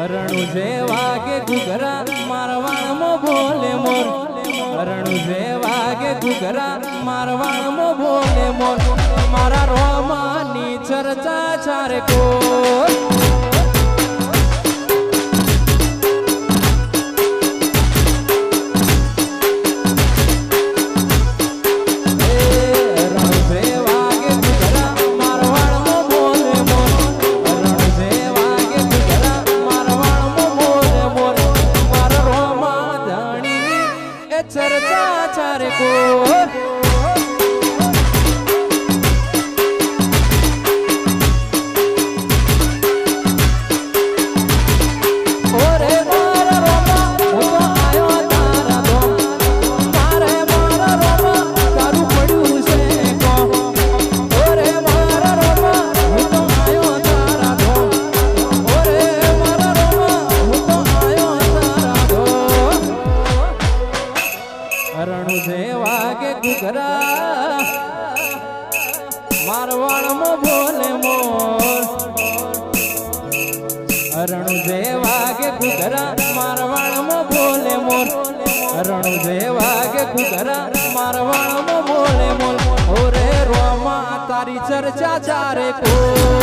રણુ જેવા કે ઘુઘરા મારવાણમાં બોલે મોર રણુ જેવા કે ઘુઘરા મારવાણમાં બોલે મોર મારા રોમાની ચર્ચા ચારે કોર चर्चा चारे कोर ओरे मारा रोमा હું આયો તારા ધોમ મારે મારા રોમા તારું પડ્યું છે કો ઓરે મારા રોમા હું આયો તારા ધોમ ઓરે મારા રોમા હું આયો તારા ધોમ રણુ જેવા કે ઘુઘરા મારવાણમાં બોલે મોર રણુ જેવા કે ઘુઘરા મારવાણમાં બોલે મોર રણુ જેવા કે ઘુઘરા મારવાણમાં બોલે મોર ઓરે રોમા તારી ચર્ચા ચારે કો